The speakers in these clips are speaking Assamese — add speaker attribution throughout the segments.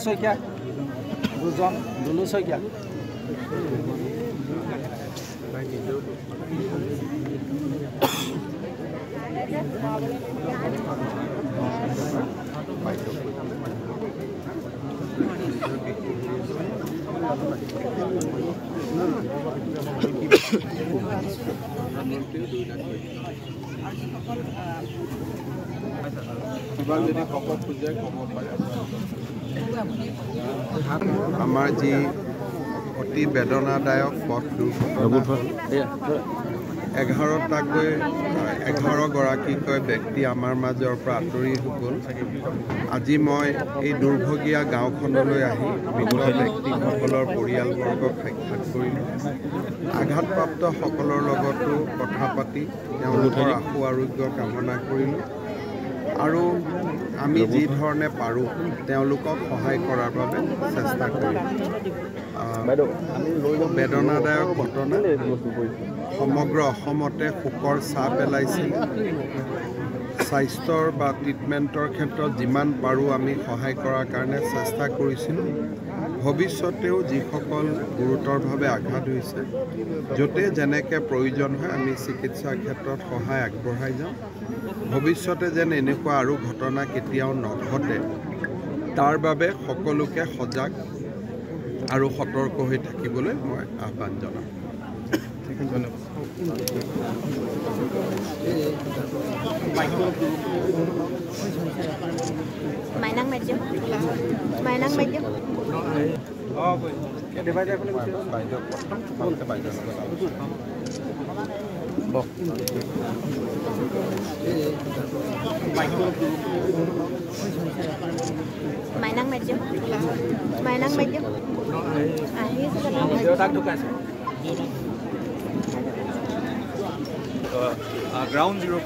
Speaker 1: শইকীয়া দুজন দুলু শইকীয়া
Speaker 2: আমাৰ যি অতি বেদনাদায়ক পথ দুৰ্ঘটনা 11গৰাকীকৈ ব্যক্তি আমাৰ মাজৰ পৰা আঁতৰি গ'ল। আজি মই এই দুৰ্ভগীয়া গাঁওখনলৈ আহি মৃত ব্যক্তিসকলৰ পৰিয়ালবৰ্গক সাক্ষাৎ কৰিলোঁ। আঘাতপ্ৰাপ্ত সকলৰ লগতো কথা পাতি তেওঁলোকৰ আশু আৰোগ্য কামনা কৰিলোঁ আৰু আমি যি ধৰণে পাৰোঁ তেওঁলোকক সহায় কৰাৰ বাবে চেষ্টা কৰিম। বেদনাদায়ক ঘটনা সমগ্ৰ অসমতে শোকৰ ছাঁ পেলাইছিল। স্বাস্থ্যৰ বা ট্ৰিটমেণ্টৰ ক্ষেত্ৰত যিমান পাৰোঁ আমি সহায় কৰাৰ কাৰণে চেষ্টা কৰিছিলোঁ। ভৱিষ্যতেও যিসকল গুৰুতৰভাৱে আঘাত হৈছে য'তে যেনেকৈ প্ৰয়োজন হয় আমি চিকিৎসাৰ ক্ষেত্ৰত সহায় আগবঢ়াই যাওঁ। ভৱিষ্যতে যেন এনেকুৱা আৰু ঘটনা কেতিয়াও নঘটে তাৰ বাবে সকলোকে সজাগ আৰু সতৰ্ক হৈ থাকিবলৈ মই আহ্বান জনাম।
Speaker 3: Mainang medyo. Mainang medyo. Mainang medyo. Mainang medyo.
Speaker 1: Ground zero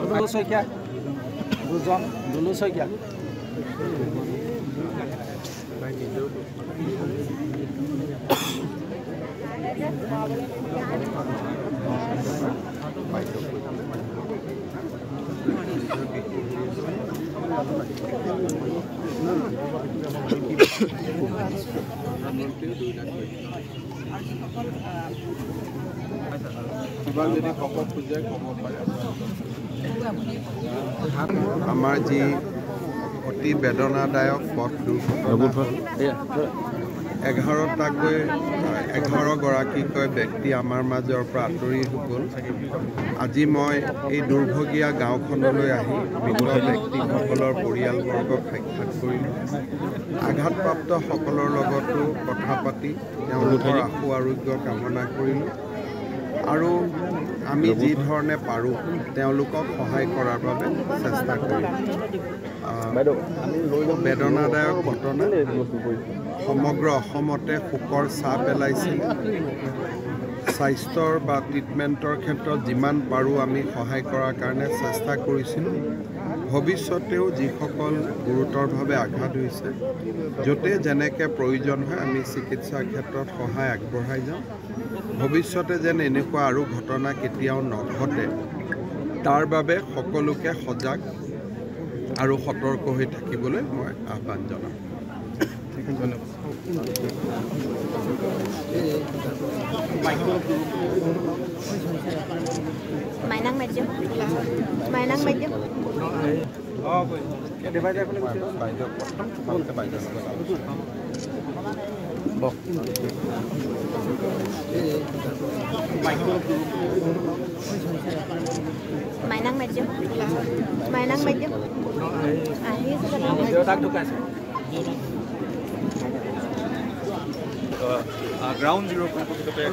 Speaker 1: Dulu Saikia দুজন দুলু শইকীয়া
Speaker 2: আমাৰ যি অতি বেদনাদায়ক পথ দুৰ্ঘটনা 11গৰাকীকৈ ব্যক্তি আমাৰ মাজৰ পৰা আঁতৰি গ'ল। আজি মই এই দুৰ্ভগীয়া গাঁওখনলৈ আহি মৃত ব্যক্তিসকলৰ পৰিয়ালবৰ্গক সাক্ষাৎ কৰিলোঁ। আঘাতপ্ৰাপ্ত সকলৰ লগতো কথা পাতি তেওঁলোকৰ আশু আৰোগ্য কামনা কৰিলোঁ আৰু আমি যি ধৰণে পাৰোঁ তেওঁলোকক সহায় কৰাৰ বাবে চেষ্টা কৰিম। বেদনাদায়ক ঘটনা সমগ্ৰ অসমতে শোকৰ ছাঁ পেলাইছিল। স্বাস্থ্যৰ বা ট্ৰিটমেণ্টৰ ক্ষেত্ৰত যিমান পাৰোঁ আমি সহায় কৰাৰ কাৰণে চেষ্টা কৰিছিলোঁ। ভৱিষ্যতেও যিসকল গুৰুতৰভাৱে আঘাত হৈছে য'তে যেনেকৈ প্ৰয়োজন হয় আমি চিকিৎসাৰ ক্ষেত্ৰত সহায় আগবঢ়াই যাওঁ। ভৱিষ্যতে যেন এনেকুৱা আৰু ঘটনা কেতিয়াও নঘটে তাৰ বাবে সকলোকে সজাগ আৰু সতৰ্ক হৈ থাকিবলৈ মই আহ্বান জনাম।
Speaker 3: Mainang medyo. Mainang medyo. Mainang medyo. Mainang medyo.
Speaker 4: Ground zero' প্ৰকৃততে